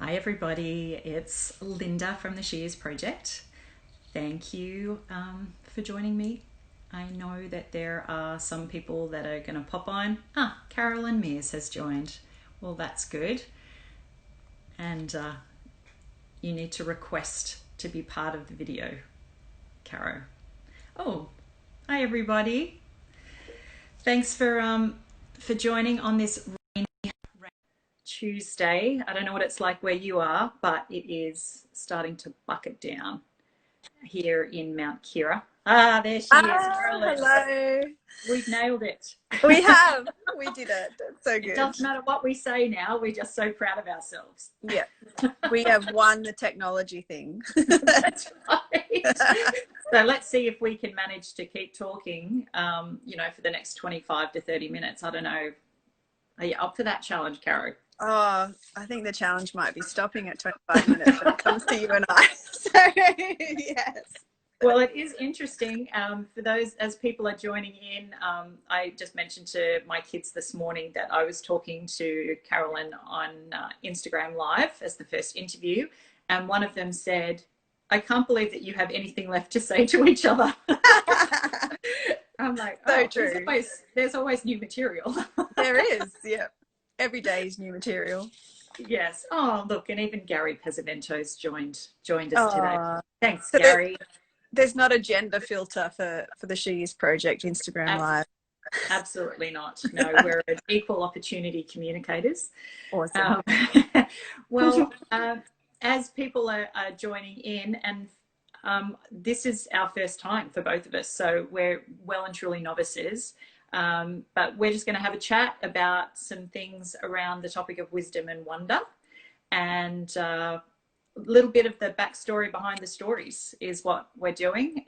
Hi, everybody. It's Linda from the She Is Project. Thank you for joining me. I know that there are some people that are going to pop on. Carolyn Meers has joined. Well, that's good. And you need to request to be part of the video, Caro. Oh, hi, everybody. Thanks for joining on this Tuesday. I don't know what it's like where you are, but it is starting to bucket down here in Mount Kira. There she is, Carolyn. Hello. We've nailed it. We have. We did it. That's so good. It doesn't matter what we say now. We're just so proud of ourselves. Yeah. We have won the technology thing. That's right. So let's see if we can manage to keep talking, for the next 25 to 30 minutes. I don't know. Are you up for that challenge, Caro? Oh, I think the challenge might be stopping at 25 minutes when it comes to you and I. So, yes. Well, it is interesting for those, as people are joining in. I just mentioned to my kids this morning that I was talking to Carolyn on Instagram Live as the first interview. And one of them said, I can't believe that you have anything left to say to each other. I'm like, so true. There's always new material. There is, yeah. Every day is new material. Yes. Oh, look, and even Gary Pesavento's joined us today. Thanks, so Gary. There's not a gender filter for the She Is Project Instagram Live. Absolutely not. No, we're equal opportunity communicators. Awesome. As people are joining in, and this is our first time for both of us, so we're well and truly novices. But we're just going to have a chat about some things around the topic of wisdom and wonder, and a little bit of the backstory behind the stories is what we're doing.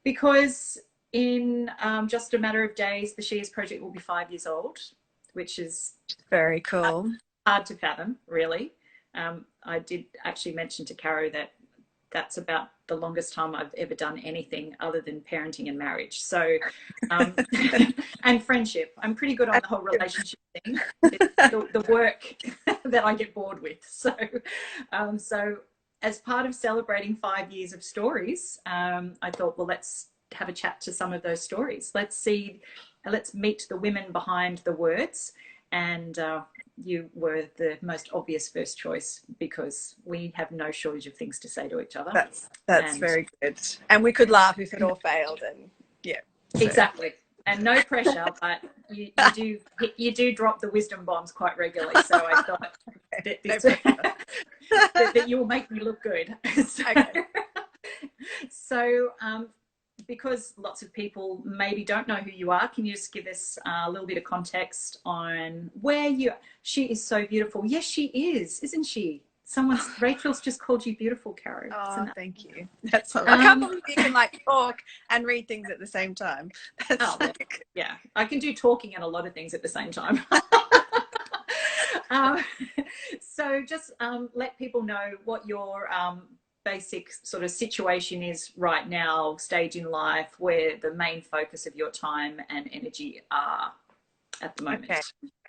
Because in just a matter of days, the She Is Project will be 5 years old, which is very cool. Hard to fathom, really. I did actually mention to Caro that that's about the longest time I've ever done anything other than parenting and marriage. So, and friendship. I'm pretty good on the whole relationship thing. The work that I get bored with. So as part of celebrating 5 years of stories, I thought, well, let's have a chat to some of those stories. Let's meet the women behind the words. And you were the most obvious first choice because we have no shortage of things to say to each other. That's very good. And we could laugh if it all failed. And yeah, so. Exactly. And no pressure, but you do drop the wisdom bombs quite regularly. So I thought that you will make me look good. So because lots of people maybe don't know who you are, can you just give us a little bit of context on where she is so beautiful? Yes, she is, isn't she? Rachel's just called you beautiful, Caro. Oh, thank you. That's I can't believe you can talk and read things at the same time. Yeah, I can do talking and a lot of things at the same time. So just let people know what your basic sort of situation is right now, stage in life, where the main focus of your time and energy are at the moment. Okay.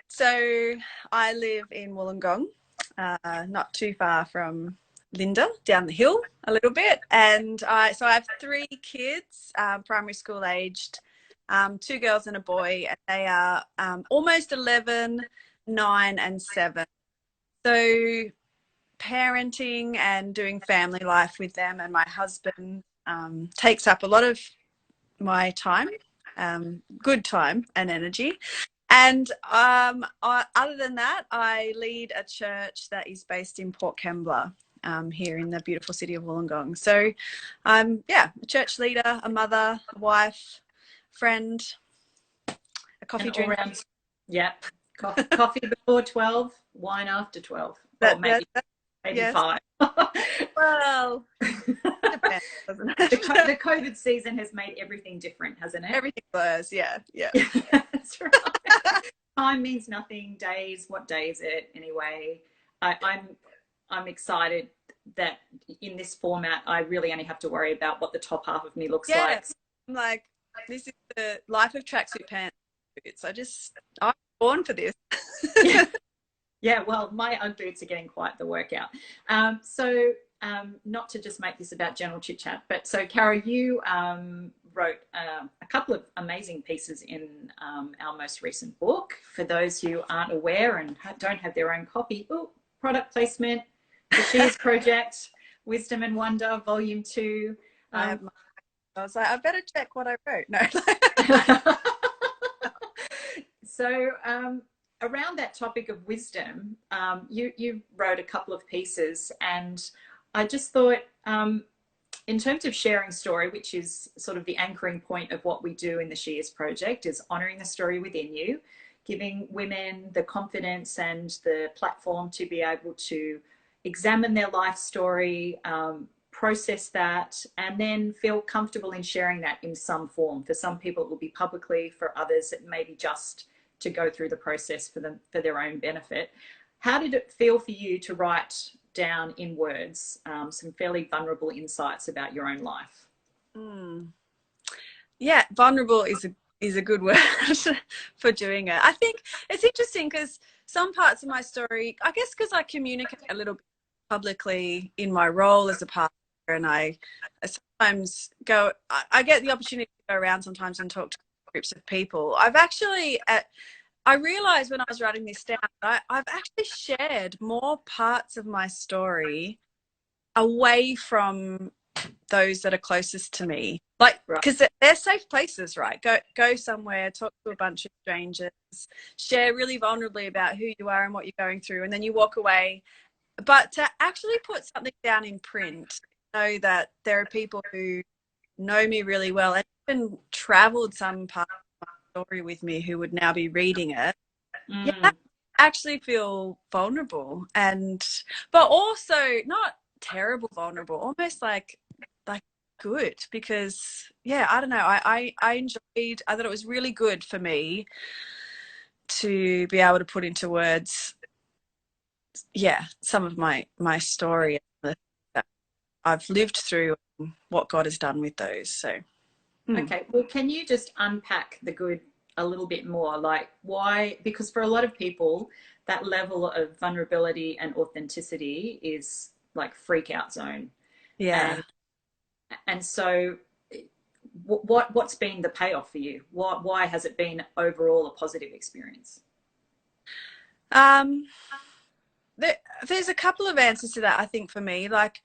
So I live in Wollongong, not too far from Linda, down the hill a little bit. And I have 3 kids, primary school aged, 2 girls and a boy, and they are almost 11, 9 and 7. So parenting and doing family life with them and my husband takes up a lot of my time, good time and energy. And other than that, I lead a church that is based in Port Kembla, here in the beautiful city of Wollongong. So I'm a church leader, a mother, a wife, friend, a coffee drink. Yeah, coffee before 12, wine after 12. Maybe yes. 5. Well, depends, doesn't it? The COVID season has made everything different, hasn't it? Everything blurs, yeah. That's right. Time means nothing. Days, what day is it anyway? I'm excited that in this format, I really only have to worry about what the top half of me looks like. I'm like, this is the life of tracksuit pants. I'm born for this. Yeah, well, my Ugg boots are getting quite the workout. Not to just make this about general chit chat, but so Cara, you wrote a couple of amazing pieces in our most recent book. For those who aren't aware and don't have their own copy, product placement, the Shears Project, Wisdom and Wonder, Volume 2. I was like, I better check what I wrote. No. So around that topic of wisdom, you wrote a couple of pieces, and I just thought, in terms of sharing story, which is sort of the anchoring point of what we do in the Shears Project, is honouring the story within you, giving women the confidence and the platform to be able to examine their life story, process that, and then feel comfortable in sharing that in some form. For some people, it will be publicly. For others, it may be just to go through the process for them, for their own benefit. How did it feel for you to write down in words some fairly vulnerable insights about your own life? Yeah, vulnerable is a good word for doing it. I think it's interesting because some parts of my story, I guess because I communicate a little bit publicly in my role as a partner, and I sometimes I get the opportunity to go around sometimes and talk to groups of people. I realized when I was writing this down, I've actually shared more parts of my story away from those that are closest to me, like, because they're safe places, right? Go somewhere, talk to a bunch of strangers, share really vulnerably about who you are and what you're going through, and then you walk away. But to actually put something down in print, know that there are people who know me really well and even traveled some part of my story with me who would now be reading it. Yeah, I actually feel vulnerable, but also not terrible vulnerable, almost like good, because yeah, I don't know, I enjoyed, I thought it was really good for me to be able to put into words, yeah, some of my story that I've lived through and what God has done with those. So okay, well, can you just unpack the good a little bit more? Like, why? Because for a lot of people, that level of vulnerability and authenticity is like freak out zone. yeah. And so what's been the payoff for you? Why has it been overall a positive experience? There's a couple of answers to that, I think, for me. Like,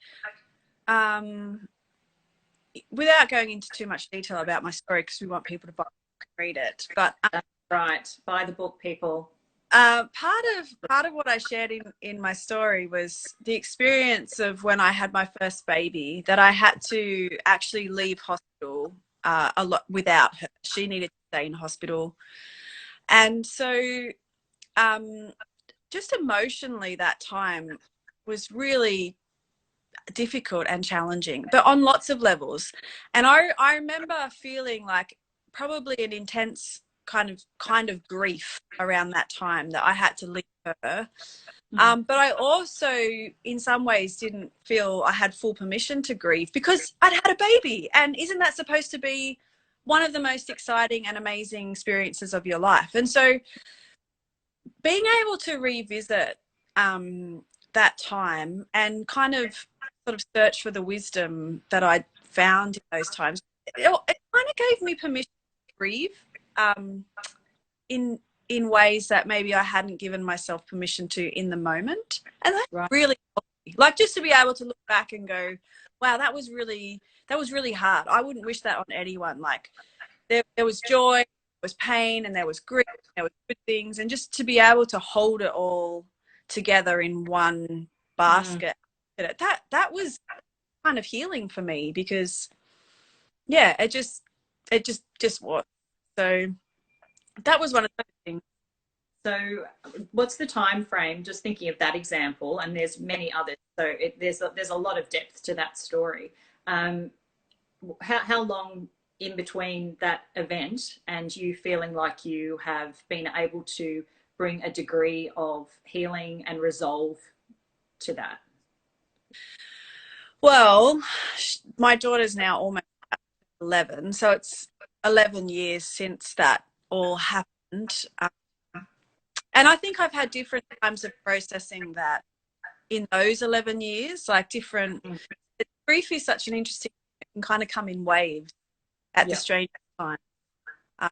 without going into too much detail about my story, because we want people to buy and read it, but that's right, buy the book, people. Part of what I shared in my story was the experience of when I had my first baby, that I had to actually leave hospital a lot without her. She needed to stay in hospital. And so just emotionally, that time was really difficult and challenging, but on lots of levels. And I remember feeling like probably an intense kind of grief around that time that I had to leave her. But I also, in some ways, didn't feel I had full permission to grieve because I'd had a baby. And isn't that supposed to be one of the most exciting and amazing experiences of your life? And so being able to revisit that time and kind of sort of search for the wisdom that I found in those times, it kind of gave me permission to grieve in ways that maybe I hadn't given myself permission to in the moment. And that's really like, just to be able to look back and go, wow, that was really hard. I wouldn't wish that on anyone. Like, there was joy, there was pain, and there was grief, there was good things, and just to be able to hold it all together in one basket, that was kind of healing for me, because yeah, it just was. So that was one of the things. So what's the time frame, just thinking of that example, and there's many others, so there's a lot of depth to that story. How long in between that event and you feeling like you have been able to bring a degree of healing and resolve to that? Well, my daughter's now almost 11, so it's 11 years since that all happened. And I think I've had different times of processing that in those 11 years, like different. Grief is such an interesting, it can kind of come in waves at the Yeah. strangest time. Um,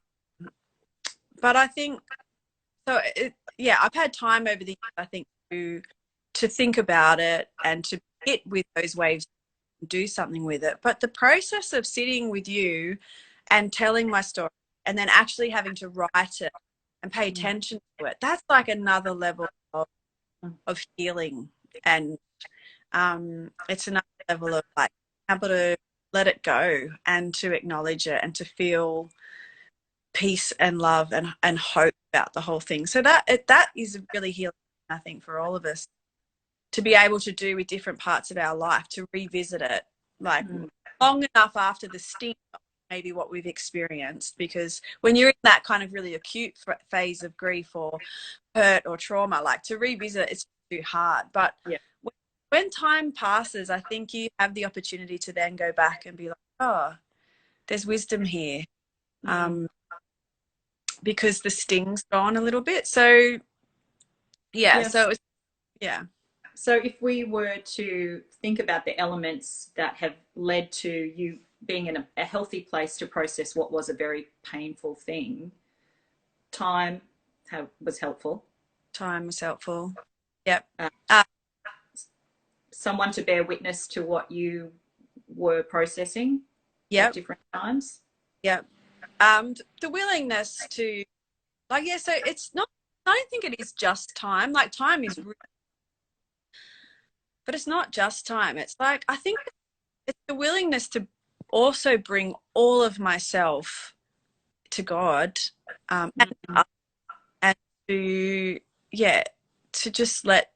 but I think, so yeah, I've had time over the years, I think, to think about it and to sit with those waves and do something with it. But the process of sitting with you and telling my story and then actually having to write it and pay attention to it, that's like another level of healing. And it's another level of like able to let it go and to acknowledge it and to feel peace and love and hope about the whole thing. So that is really healing, I think, for all of us to be able to do with different parts of our life, to revisit it like long enough after the sting of maybe what we've experienced. Because when you're in that kind of really acute phase of grief or hurt or trauma, like to revisit it's too hard. But when time passes, I think you have the opportunity to then go back and be like, oh, there's wisdom here. Because the sting's gone a little bit. So Yes. so it was, yeah. So if we were to think about the elements that have led to you being in a healthy place to process what was a very painful thing, time was helpful. Time was helpful. Yep. Someone to bear witness to what you were processing at different times. Yep. The willingness to, like, so it's not, I don't think it is just time. Like, time is really, but it's not just time. It's like, I think it's the willingness to also bring all of myself to God, and to just let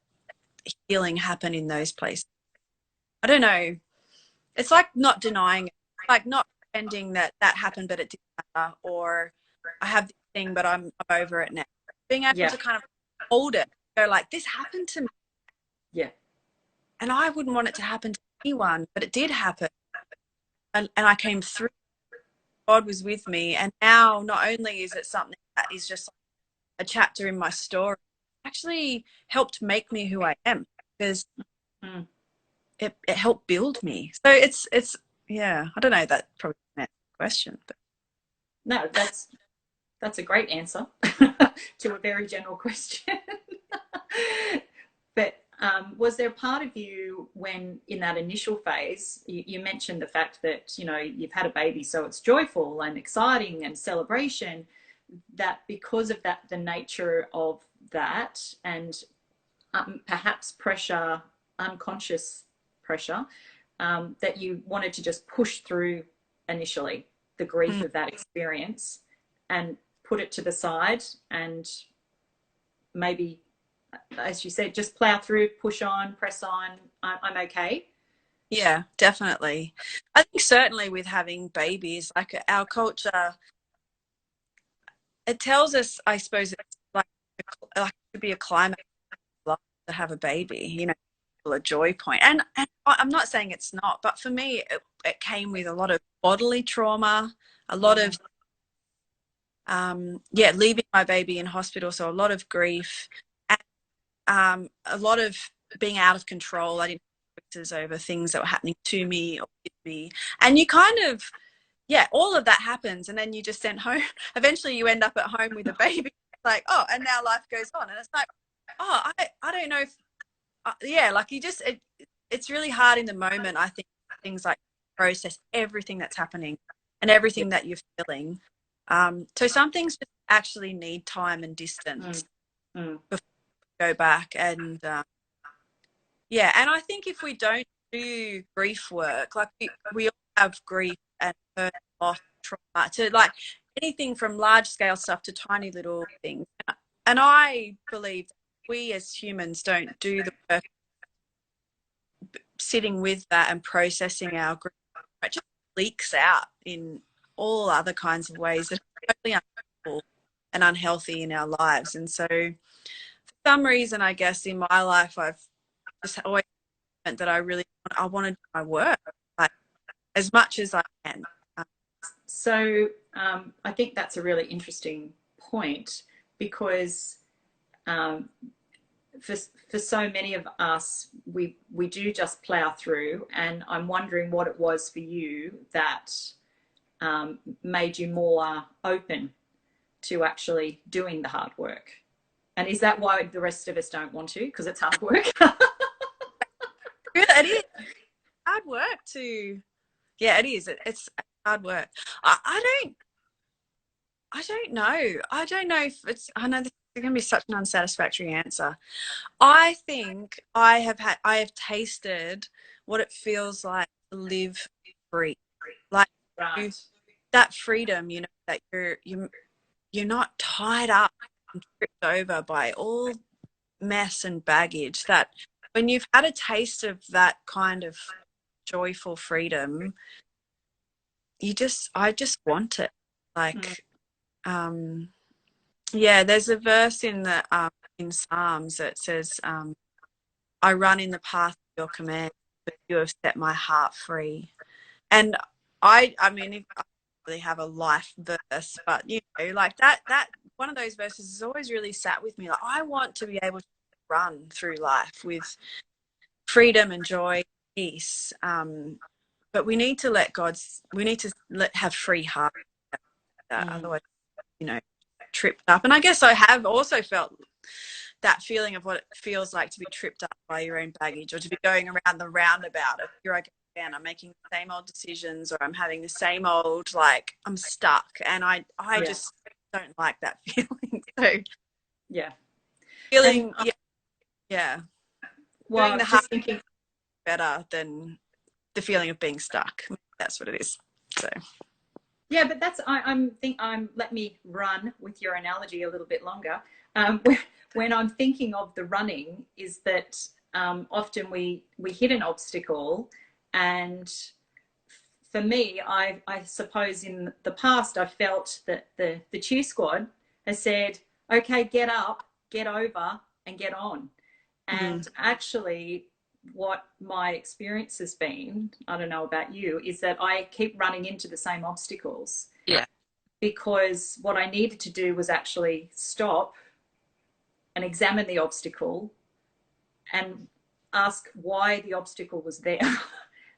healing happen in those places. I don't know. It's like not denying it, like not pretending that happened, but it didn't matter, or I have this thing, but I'm over it now. Being able to kind of hold it, go like, this happened to me. Yeah. And I wouldn't want it to happen to anyone, but it did happen. And I came through. God was with me. And now not only is it something that is just a chapter in my story, it actually helped make me who I am, because it helped build me. So it's I don't know, that probably isn't the question. But. No, that's a great answer to a very general question. But was there a part of you when in that initial phase, you mentioned the fact that, you've had a baby, so it's joyful and exciting and celebration, that because of that, the nature of that, and perhaps pressure, unconscious pressure, that you wanted to just push through initially the grief of that experience and put it to the side and maybe, as you said, just plow through, push on, press on. I'm okay. Yeah, definitely. I think certainly with having babies, like our culture, it tells us, I suppose, it's like to be a climate to have a baby, a joy point. And I'm not saying it's not, but for me, it came with a lot of bodily trauma, a lot of, leaving my baby in hospital. So a lot of grief, and a lot of being out of control. I didn't have choices over things that were happening to me or with me. And you kind of, all of that happens. And then you just sent home. Eventually you end up at home with a baby. Like, oh, and now life goes on. And it's like, oh, I don't know if, like you just, it's really hard in the moment, I think, things like process everything that's happening and everything that you're feeling. So some things just actually need time and distance before you go back. And and I think if we don't do grief work, like we all have grief and hurt, loss, trauma, to like anything from large scale stuff to tiny little things. And I believe we as humans don't do the work sitting with that and processing our grief. It just leaks out in all other kinds of ways that are totally unhelpful and unhealthy in our lives. And so for some reason, I guess in my life, I've just always meant that I want to do my work like as much as I can. So I think that's a really interesting point, because um, for so many of us, we do just plow through. And I'm wondering what it was for you that made you more open to actually doing the hard work. And is that why the rest of us don't want to? Because it's hard work. It is hard work to, yeah, it is. It's hard work. I don't know. I don't know if it's, I know this is going to be such an unsatisfactory answer. I think I have tasted what it feels like to live free. Like you, Right. that freedom, you know, that you're not tied up and tripped over by all mess and baggage. That when you've had a taste of that kind of joyful freedom, I just want it. Like, yeah, there's a verse in Psalms that says, I run in the path of your command, but you have set my heart free. And I mean, I don't really have a life verse, but you know, like that one of those verses has always really sat with me. Like, I want to be able to run through life with freedom and joy, peace. But we need to have free heart. Otherwise, you know, tripped up. And I guess I have also felt that feeling of what it feels like to be tripped up by your own baggage, or to be going around the roundabout of here I go again, I'm making the same old decisions, or I'm having the same old, like, I'm stuck. And I just don't like that feeling. So Yeah. feeling, And, yeah. well, Doing the hard just thinking better than the feeling of being stuck. That's what it is. So yeah, but that's I'm let me run with your analogy a little bit longer. When I'm thinking of the running, is that often we hit an obstacle, and for me, I suppose in the past I felt that the cheer squad has said, okay, get up, get over, and get on. And actually, what my experience has been, I don't know about you, is that I keep running into the same obstacles. yeah, Because what I needed to do was actually stop and examine the obstacle and ask why the obstacle was there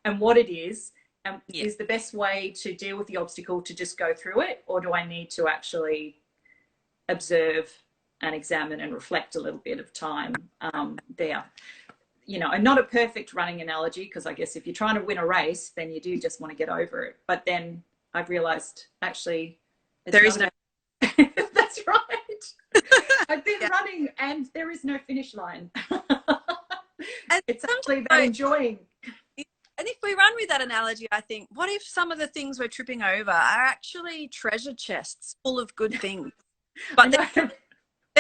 and what it is, and is the best way to deal with the obstacle to just go through it, or do I need to actually observe and examine and reflect a little bit of time there? You know, and not a perfect running analogy, because I guess if you're trying to win a race, then you do just want to get over it. But then I've realized actually there is no. That's right. I've been running and there is no finish line. And it's actually about enjoying. And if we run with that analogy, I think, what if some of the things we're tripping over are actually treasure chests full of good things, but they're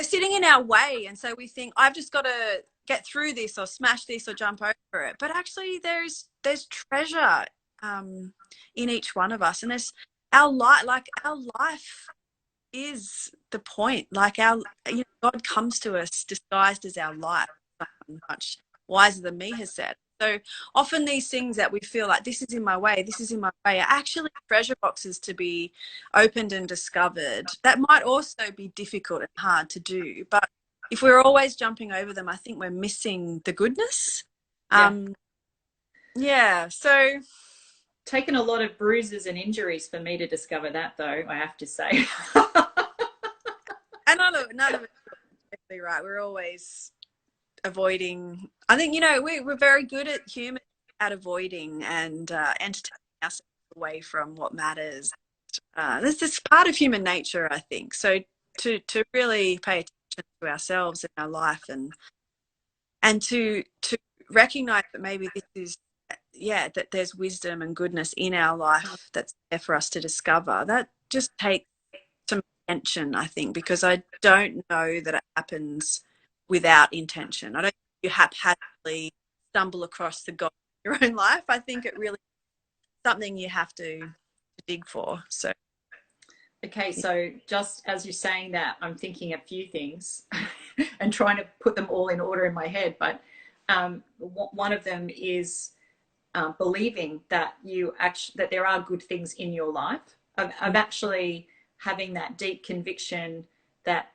sitting in our way, and so we think, I've just got to get through this or smash this or jump over it. But actually, there's treasure in each one of us, and there's our life is the point. Like God comes to us disguised as our life. Much wiser than me has said. So often these things that we feel like this is in my way, are actually treasure boxes to be opened and discovered. That might also be difficult and hard to do, but if we're always jumping over them, I think we're missing the goodness. So taken a lot of bruises and injuries for me to discover that, though, I have to say. And none of it's exactly right. We're always avoiding. I think, you know, we're very good at humans at avoiding and entertaining ourselves away from what matters. This is part of human nature, I think. So to really pay attention to ourselves in our life, and to recognize that maybe this is that there's wisdom and goodness in our life that's there for us to discover. That just takes some intention, I think, because I don't know that it happens without intention. I don't think you haphazardly stumble across the God in your own life. I think it really is something you have to dig for. So okay, so just as you're saying that, I'm thinking a few things and trying to put them all in order in my head. But one of them is believing that that there are good things in your life. Of actually having that deep conviction that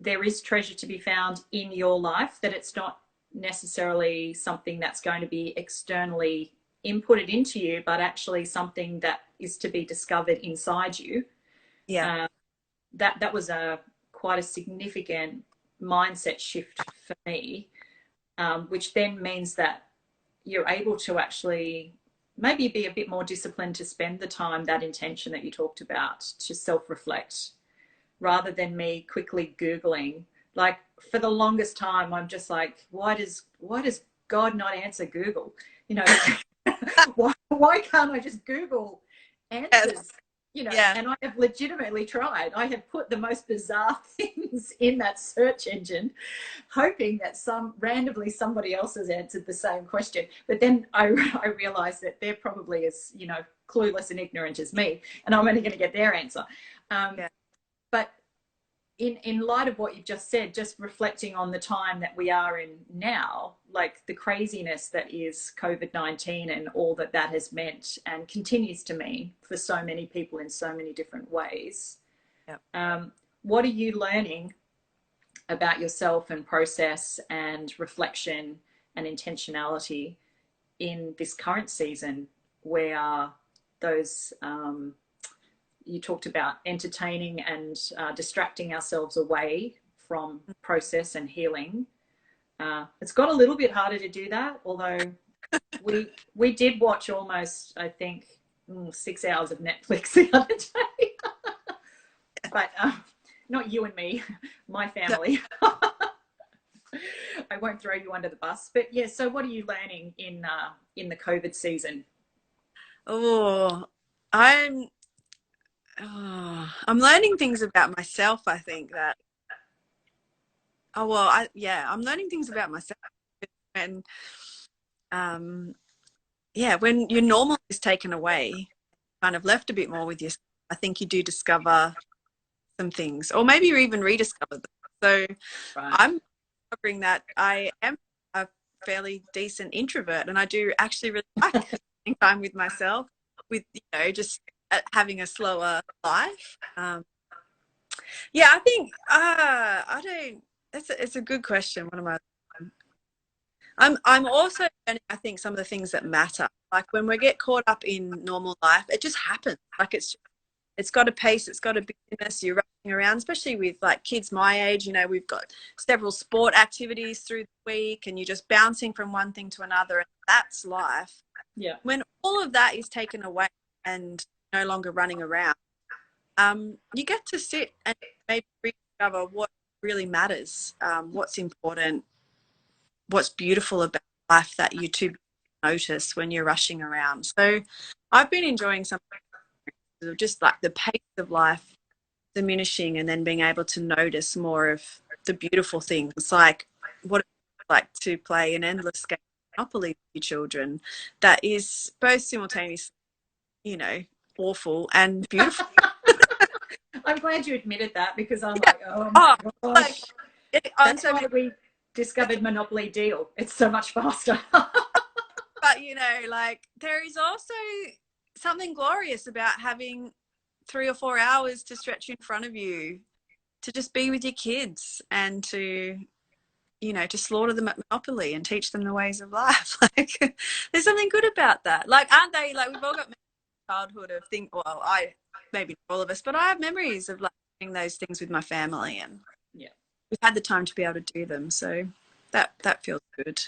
there is treasure to be found in your life, that it's not necessarily something that's going to be externally inputted into you, but actually something that is to be discovered inside you. Yeah. That was a quite a significant mindset shift for me, which then means that you're able to actually maybe be a bit more disciplined to spend the time, that intention that you talked about, to self-reflect, rather than me quickly Googling. Like, for the longest time, I'm just like, why does God not answer Google? You know, why can't I just Google Yes. answers? You know, Yeah. and I have legitimately tried. I have put the most bizarre things in that search engine, hoping that randomly somebody else has answered the same question. But then I realized that they're probably as, you know, clueless and ignorant as me, and I'm only going to get their answer. Yeah. But in light of what you've just said, just reflecting on the time that we are in now, like the craziness that is COVID-19 and all that that has meant and continues to mean for so many people in so many different ways. Yeah. What are you learning about yourself and process and reflection and intentionality in this current season, where those you talked about entertaining and distracting ourselves away from process and healing? It's got a little bit harder to do that, although we did watch almost, I think, 6 hours of Netflix the other day. But not you and me, my family. I won't throw you under the bus, but yeah. So, what are you learning in the COVID season? Oh, I'm I'm learning things about myself. I think that I'm learning things about myself, and when your normal is taken away, kind of left a bit more with yourself, I think you do discover some things, or maybe you even rediscover them. So Right. I'm discovering that I am a fairly decent introvert, and I do actually really like spending time with myself, with, you know, just having a slower life. Yeah, I think I don't. It's a good question. What am I? I'm also learning, I think, some of the things that matter. Like when we get caught up in normal life, it just happens. Like it's got a pace, it's got a busyness. You're running around, especially with like kids my age. You know, we've got several sport activities through the week, and you're just bouncing from one thing to another, and that's life. Yeah. When all of that is taken away and no longer running around, you get to sit and maybe rediscover what really matters, what's important, what's beautiful about life that you too notice when you're rushing around. So I've been enjoying some of just like the pace of life diminishing, and then being able to notice more of the beautiful things, like what it's like to play an endless game of Monopoly with your children that is both simultaneously, you know, awful and beautiful. I'm glad you admitted that, because I'm Yeah. like, oh Oh, my like gosh. on That's so why many, we discovered Monopoly Deal. It's so much faster. but you know, like there is also something glorious about having 3 or 4 hours to stretch in front of you to just be with your kids and to, you know, to slaughter them at Monopoly and teach them the ways of life. Like there's something good about that. Like, aren't they, like we've all got childhood of things, well, I, maybe not all of us, but I have memories of like doing those things with my family, and Yeah. we've had the time to be able to do them. So that feels good.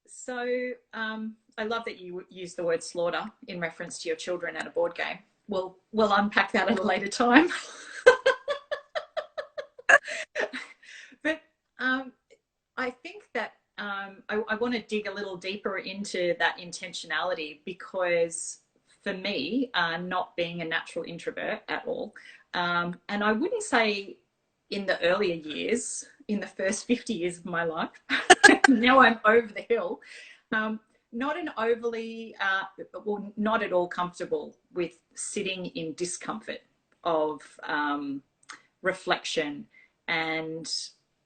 So I love that you use the word slaughter in reference to your children at a board game. We'll unpack that at a later time. But I think that I want to dig a little deeper into that intentionality, because for me, not being a natural introvert at all, and I wouldn't say in the earlier years, in the first 50 years of my life, now I'm over the hill, not an overly, well, not at all comfortable with sitting in discomfort of reflection and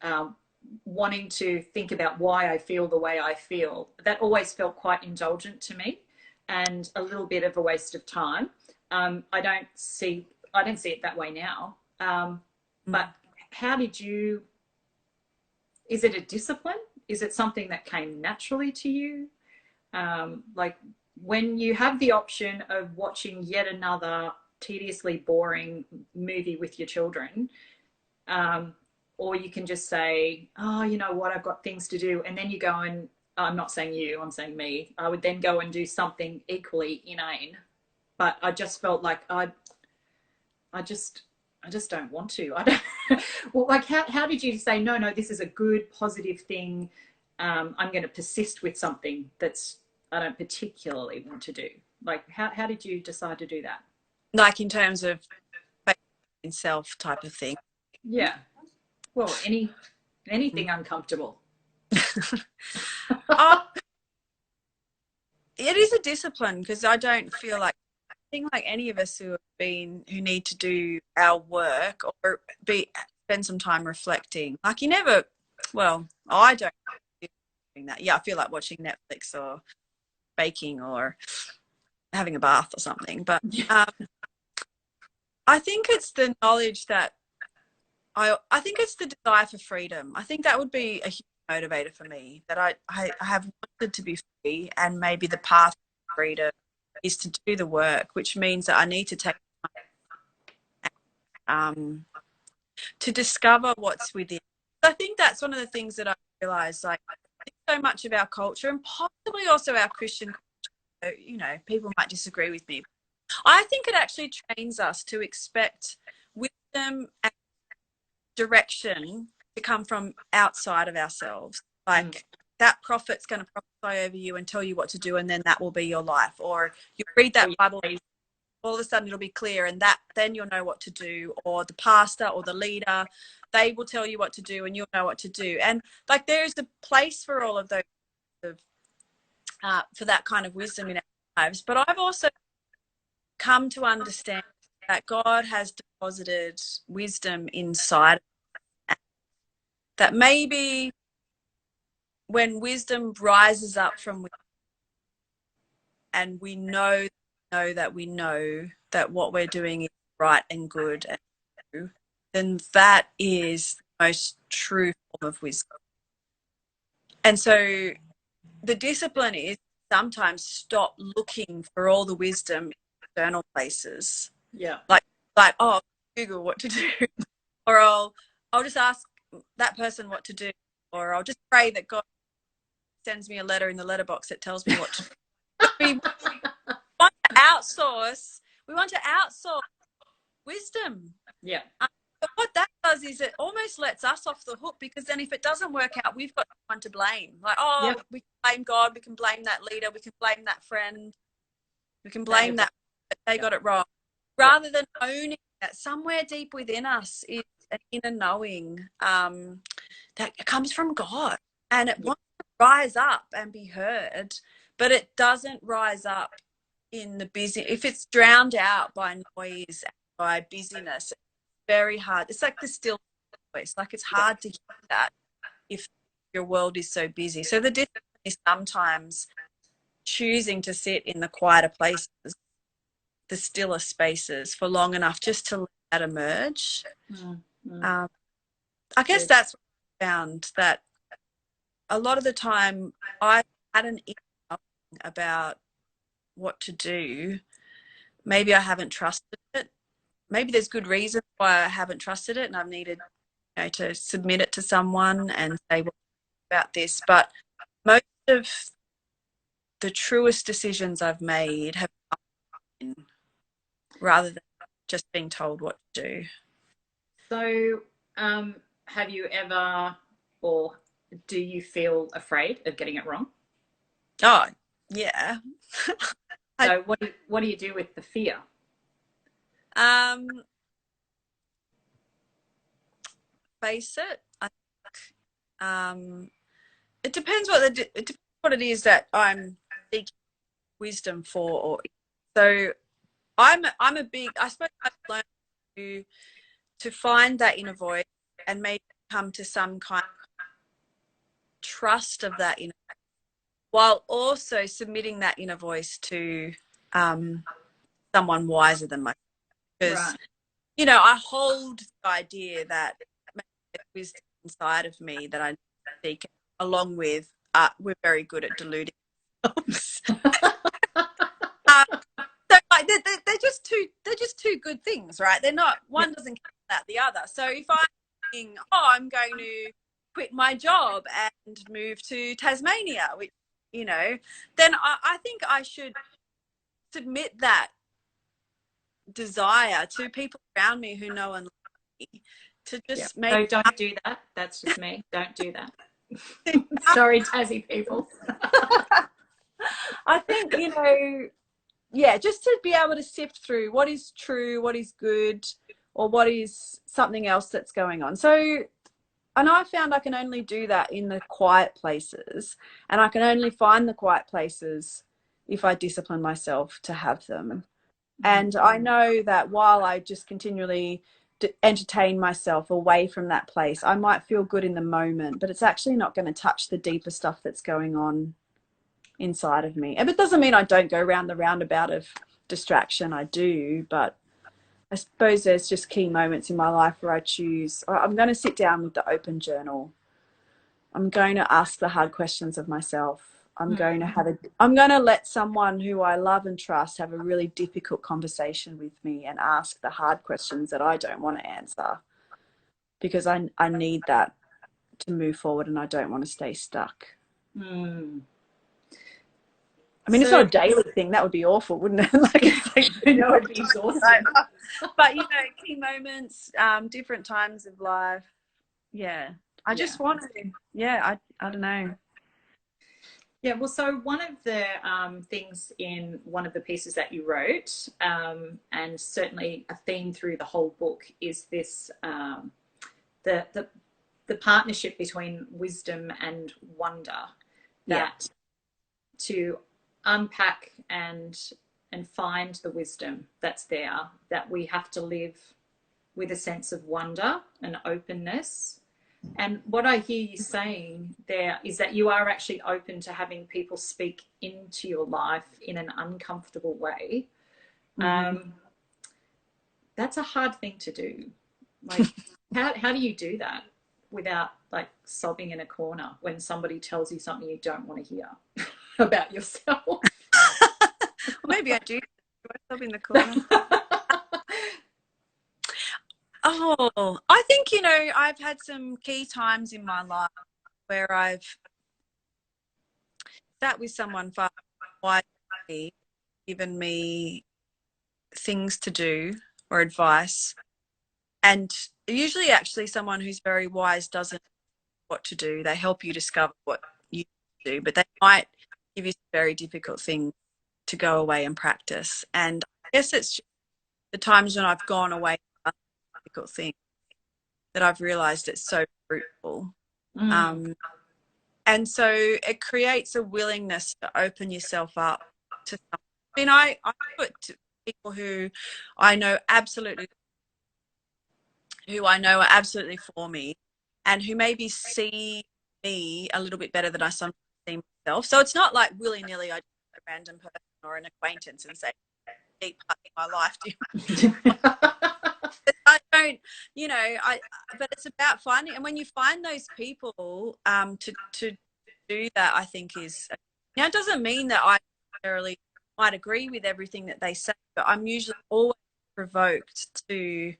um, wanting to think about why I feel the way I feel. That always felt quite indulgent to me, and a little bit of a waste of time. I don't see it that way now. But how did you, is it a discipline? Is it something that came naturally to you? Like when you have the option of watching yet another tediously boring movie with your children, or you can just say, oh, you know what, I've got things to do. And then you go and, I'm not saying you, I'm saying me. I would then go and do something equally inane. But I just felt like I just, I just don't want to. I don't, well, like how did you say, no, this is a good, positive thing. I'm going to persist with something that's, I don't particularly want to do. Like, how did you decide to do that? Like in terms of in self type of thing. Yeah. Well, anything uncomfortable. Oh, it is a discipline because I don't feel like, I think like any of us who need to do our work or spend some time reflecting. Like you never, well, I don't feel doing that. Yeah, I feel like watching Netflix or baking or having a bath or something. But I think it's the knowledge that I think it's the desire for freedom. I think that would be a huge motivator for me, that I have wanted to be free, and maybe the path to freedom is to do the work, which means that I need to take time to discover what's within. I think that's one of the things that I realised, like so much of our culture and possibly also our Christian culture, you know, people might disagree with me. I think it actually trains us to expect wisdom and direction to come from outside of ourselves. Like that prophet's going to prophesy over you and tell you what to do, and then that will be your life. Or you read that Bible, all of a sudden it'll be clear, and that then you'll know what to do. Or the pastor or the leader, they will tell you what to do, and you'll know what to do. And like there's a place for all of those, for that kind of wisdom in our lives. But I've also come to understand that God has deposited wisdom inside, that maybe when wisdom rises up from within, and we know that what we're doing is right and good and true, then that is the most true form of wisdom. And so the discipline is sometimes stop looking for all the wisdom in external places. Yeah. Like oh, Google what to do, or I'll just ask that person what to do, or I'll just pray that God sends me a letter in the letterbox that tells me what to do. We want to outsource wisdom. Yeah. But what that does is it almost lets us off the hook, because then if it doesn't work out, we've got someone to blame. Like, we can blame God, we can blame that leader, we can blame that friend, we can blame that they got it wrong. Rather than owning that somewhere deep within us is an inner knowing that comes from God, and it wants to rise up and be heard, but it doesn't rise up in the busy. If it's drowned out by noise and by busyness, it's very hard. It's like the still voice. Like it's hard to hear that if your world is so busy. So the discipline is sometimes choosing to sit in the quieter places, the stiller spaces for long enough just to let that emerge. I guess that's what I found, that a lot of the time I had an email about what to do. Maybe I haven't trusted it. Maybe there's good reasons why I haven't trusted it, and I've needed, you know, to submit it to someone and say, what about this? But most of the truest decisions I've made have come in, rather than just being told what to do. So, have you ever, or do you feel afraid of getting it wrong? Oh, yeah. So what do you do with the fear? Face it. I think, it depends what it is that I'm seeking wisdom for. Or so I'm a big. I suppose I've learned to find that inner voice and maybe come to some kind of trust of that inner voice, while also submitting that inner voice to someone wiser than myself. Because, you know, I hold the idea that wisdom inside of me that I seek, along with we're very good at deluding ourselves. So like they're just two good things, right? They're not, one doesn't cancel out the other. So if I'm thinking, oh, I'm going to quit my job and move to Tasmania, which, you know, then I think I should submit that desire to people around me who know and love me, to just make. So don't do that. That's just me. Don't do that. Sorry, Tassie people. I think, you know, yeah, just to be able to sift through what is true, what is good, or what is something else that's going on. So, and I found I can only do that in the quiet places, and I can only find the quiet places if I discipline myself to have them. And I know that while I just continually entertain myself away from that place, I might feel good in the moment, but it's actually not going to touch the deeper stuff that's going on inside of me. And it doesn't mean I don't go around the roundabout of distraction. I do, but I suppose there's just key moments in my life where I choose, I'm going to sit down with the open journal. I'm going to ask the hard questions of myself. I'm going to let someone who I love and trust have a really difficult conversation with me and ask the hard questions that I don't want to answer, because I need that to move forward, and I don't want to stay stuck. I mean, it's not a daily thing. That would be awful, wouldn't it? You know, it'd be exhausting. But, you know, key moments, different times of life. Yeah. I just want to, I don't know. Yeah, well, so one of the things in one of the pieces that you wrote, and certainly a theme through the whole book, is this the partnership between wisdom and wonder. That to unpack and find the wisdom that's there, that we have to live with a sense of wonder and openness. And what I hear you saying there is that you are actually open to having people speak into your life in an uncomfortable way. That's a hard thing to do. Like, how do you do that without like sobbing in a corner when somebody tells you something you don't want to hear about yourself? Well, maybe I do. I sob in the corner. Oh, I think, you know, I've had some key times in my life where I've sat with someone far wisely, given me things to do or advice. And usually actually someone who's very wise doesn't know what to do. They help you discover what you do, but they might give you some very difficult things to go away and practice. And I guess it's the times when I've gone away from difficult things that I've realized it's so fruitful. And so it creates a willingness to open yourself up to something. I mean, I put people who I know absolutely, are absolutely for me, and who maybe see me a little bit better than I sometimes see myself. So it's not like willy-nilly I just a random person or an acquaintance and say, deep part of my life. I don't, you know, but it's about finding, and when you find those people to do that, I think is, now it doesn't mean that I necessarily might agree with everything that they say, but I'm usually always provoked to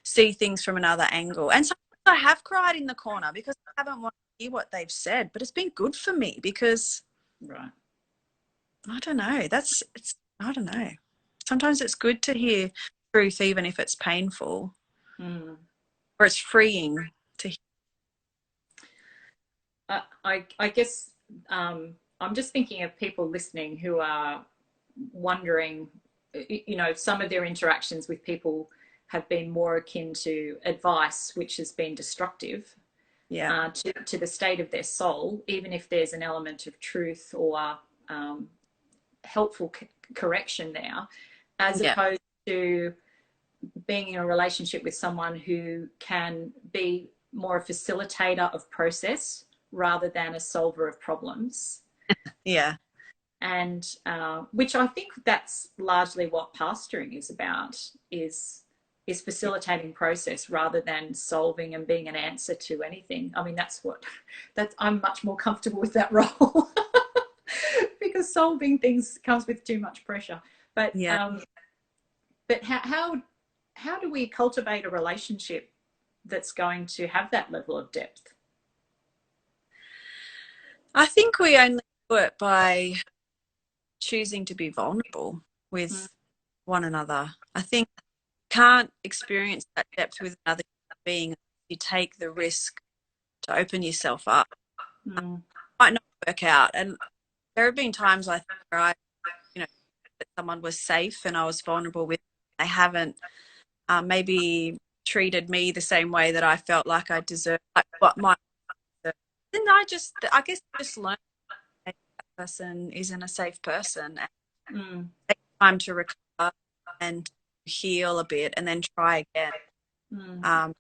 see things from another angle. And sometimes I have cried in the corner because I haven't wanted to hear what they've said, but it's been good for me because, I don't know, I don't know. Sometimes it's good to hear truth, even if it's painful, or it's freeing to hear. I guess I'm just thinking of people listening who are wondering, you know, some of their interactions with people have been more akin to advice, which has been destructive to the state of their soul, even if there's an element of truth or helpful correction there, as opposed to being in a relationship with someone who can be more a facilitator of process rather than a solver of problems. And which I think that's largely what pastoring is about, is is facilitating process rather than solving and being an answer to anything. I mean, that's I'm much more comfortable with that role because solving things comes with too much pressure. But Yeah. but how do we cultivate a relationship that's going to have that level of depth? I think we only do it by choosing to be vulnerable Mm, with one another. I think you can't experience that depth with another being if you take the risk to open yourself up. mm, It might not work out. And there have been times I think where you know, that someone was safe and I was vulnerable with. They haven't maybe treated me the same way that I felt like I deserved, like what my. Then I guess, just learned that person isn't a safe person, and mm, take time to recover and heal a bit, and then try again. mm. Um,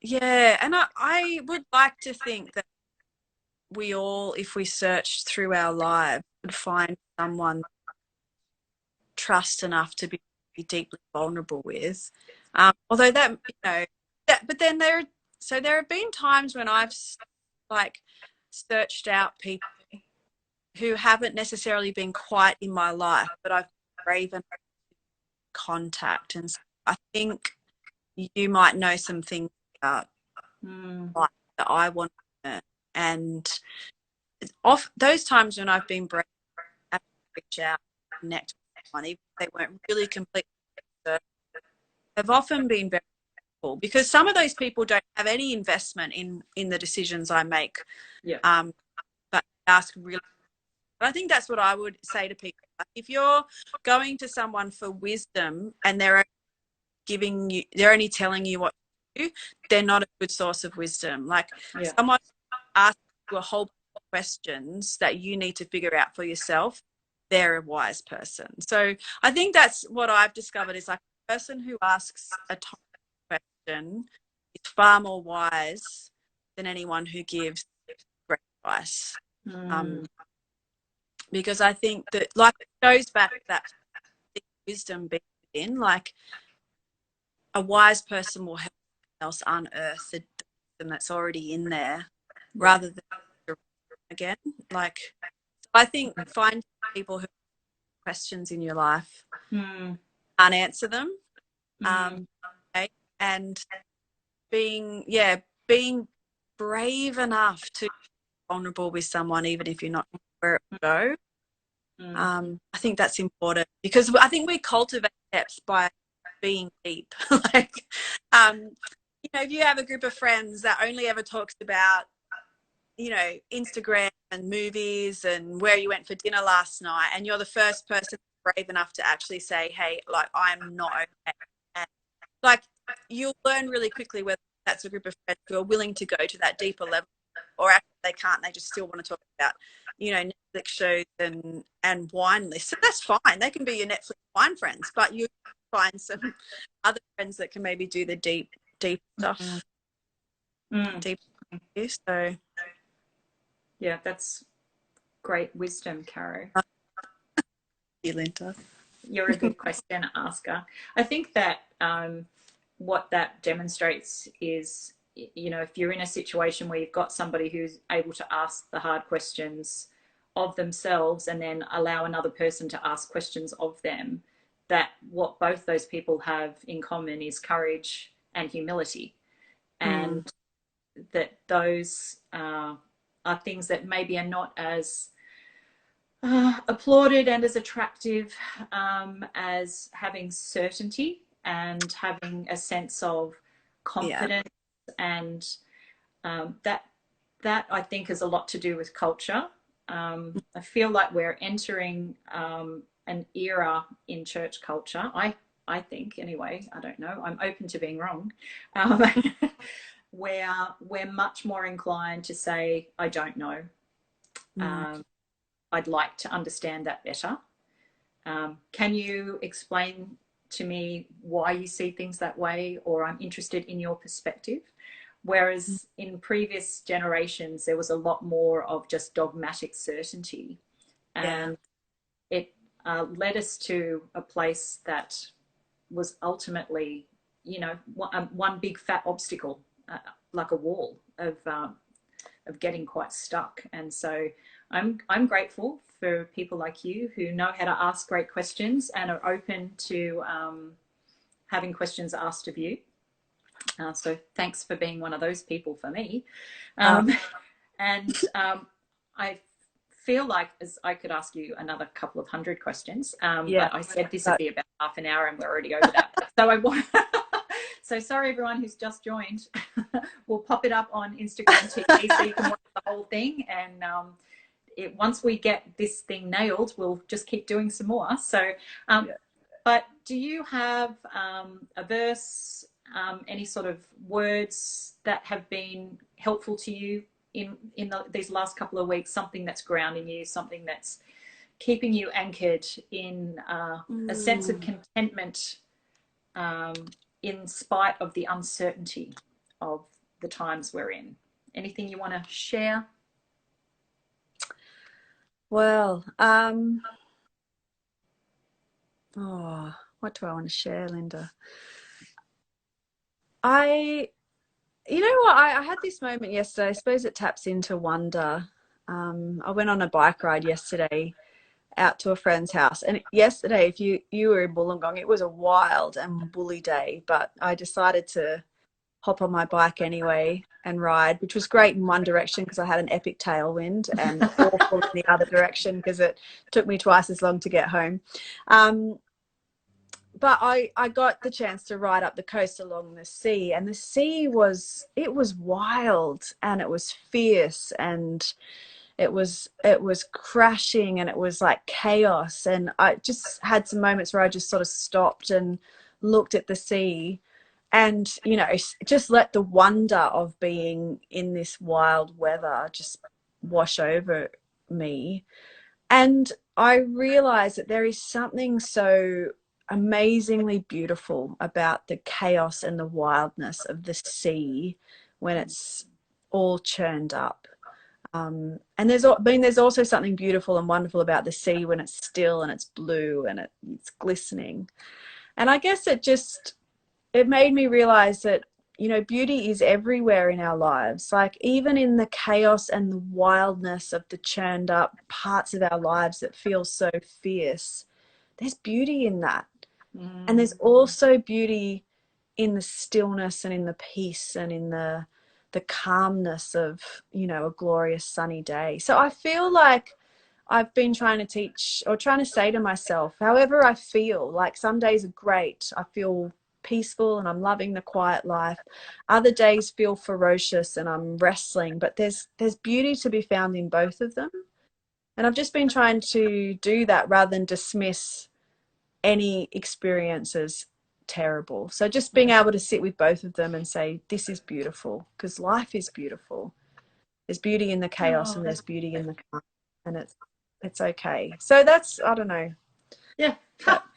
yeah, and I would like to think that we all, if we searched through our lives, would find someone trust enough to be deeply vulnerable with. Although but then there have been times when I've like searched out people who haven't necessarily been quite in my life, but I've been brave enough to contact. And so I think you might know some things about Mm, life that I want to learn. And off those times when I've been brave enough to reach out, connect with someone, even if they weren't really completely certain, have often been very helpful, because some of those people don't have any investment in the decisions I make. yeah. But ask really. I think that's what I would say to people. If you're going to someone for wisdom and they're only telling you what to do, they're not a good source of wisdom. Like, Yeah. someone asks you a whole bunch of questions that you need to figure out for yourself, they're a wise person. So I think that's what I've discovered, is like, a person who asks a question is far more wise than anyone who gives great advice. Mm, Because I think that, like, it goes back to that wisdom being within. Like, a wise person will help someone else unearth the wisdom that's already in there, yeah. rather than again. Like, I think find people who have questions in your life, Mm, unanswer them, mm, okay? And being brave enough to be vulnerable with someone, even if you're not sure where it will go. mm. I think that's important, because I think we cultivate depth by being deep. Like, if you have a group of friends that only ever talks about, Instagram and movies and where you went for dinner last night, and you're the first person brave enough to actually say, hey, like, I'm not okay. And, like, you'll learn really quickly whether that's a group of friends who are willing to go to that deeper level, or actually they can't. They just still want to talk about, Netflix shows and wine lists. So that's fine. They can be your Netflix wine friends, but you find some other friends that can maybe do the deep Mm, stuff, mm. deep. So Yeah, that's great wisdom, Caro. Linda. You're a good question asker. I think that what that demonstrates is, if you're in a situation where you've got somebody who's able to ask the hard questions of themselves and then allow another person to ask questions of them, that what both those people have in common is courage and humility. Mm. And that those are things that maybe are not as applauded and as attractive as having certainty and having a sense of Yeah. confidence, and that I think has a lot to do with culture. I feel like we're entering an era in church culture. I think anyway. I don't know. I'm open to being wrong. Um, where we're much more inclined to say, "I don't know." Mm. Um, I'd like to understand that better. Can you explain to me why you see things that way, or I'm interested in your perspective? Whereas in previous generations, there was a lot more of just dogmatic certainty, Yeah. and it led us to a place that was ultimately, one big fat obstacle, like a wall of getting quite stuck. And so I'm grateful for people like you who know how to ask great questions and are open to having questions asked of you. So thanks for being one of those people for me. And I feel like as I could ask you another couple of hundred questions, but I said this would be about half an hour and we're already over that. So I want. So sorry, everyone who's just joined. We'll pop it up on Instagram TV so you can watch the whole thing. And once we get this thing nailed, we'll just keep doing some more. So, but do you have a verse, any sort of words that have been helpful to you in these last couple of weeks? Something that's grounding you, something that's keeping you anchored in a sense of contentment, in spite of the uncertainty of the times we're in. Anything you want to share? Well, what do I want to share, Linda? You know what? I had this moment yesterday. I suppose it taps into wonder. I went on a bike ride yesterday out to a friend's house, and yesterday, if you were in Wollongong, it was a wild and woolly day, but I decided to hop on my bike anyway and ride, which was great in one direction because I had an epic tailwind, and awful in the other direction because it took me twice as long to get home. But I got the chance to ride up the coast along the sea, and the sea was wild and it was fierce and it was crashing and it was like chaos. And I just had some moments where I just sort of stopped and looked at the sea and, just let the wonder of being in this wild weather just wash over me. And I realized that there is something so amazingly beautiful about the chaos and the wildness of the sea when it's all churned up. And there's also something beautiful and wonderful about the sea when it's still and it's blue and it's glistening. And I guess it made me realize that, beauty is everywhere in our lives. Like even in the chaos and the wildness of the churned up parts of our lives that feel so fierce, there's beauty in that. And there's also beauty in the stillness and in the peace and in the calmness of, a glorious sunny day. So I feel like I've been trying to teach or trying to say to myself, however I feel, like some days are great. I feel peaceful and I'm loving the quiet life. Other days feel ferocious and I'm wrestling, but there's beauty to be found in both of them. And I've just been trying to do that rather than dismiss any experience as terrible. So just being able to sit with both of them and say, this is beautiful, because life is beautiful. There's beauty in the chaos and there's beauty in the calm, and it's okay. So that's, I don't know. Yeah.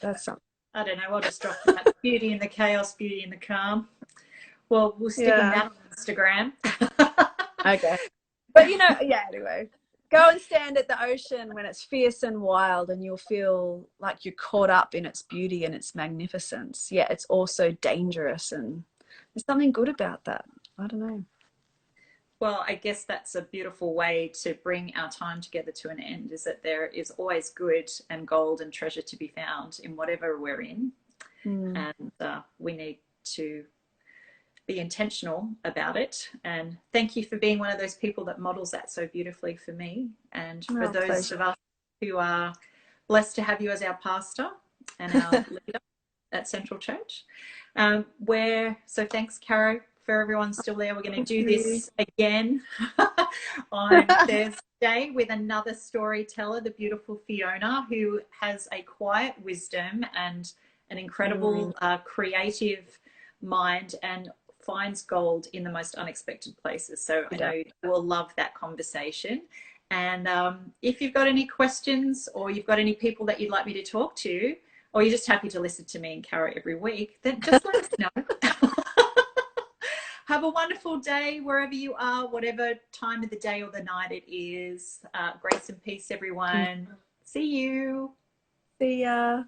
That's something. I don't know. I'll just drop that. Beauty in the chaos, beauty in the calm. Well, we'll stick on that on Instagram. Okay. But anyway, go and stand at the ocean when it's fierce and wild and you'll feel like you're caught up in its beauty and its magnificence. Yeah, it's also dangerous and there's something good about that. I don't know. Well, I guess that's a beautiful way to bring our time together to an end, is that there is always good and gold and treasure to be found in whatever we're in. And we need to be intentional about it. And thank you for being one of those people that models that so beautifully for me. And for those of us who are blessed to have you as our pastor and our leader at Central Church. So thanks, Caro. For everyone still there, we're going to do this again on Thursday with another storyteller, the beautiful Fiona, who has a quiet wisdom and an incredible creative mind and finds gold in the most unexpected places. So I know you will love that conversation. And if you've got any questions or you've got any people that you'd like me to talk to, or you're just happy to listen to me and Caro every week, then just let us know. Have a wonderful day wherever you are, whatever time of the day or the night it is. Grace and peace, everyone. See you. See ya.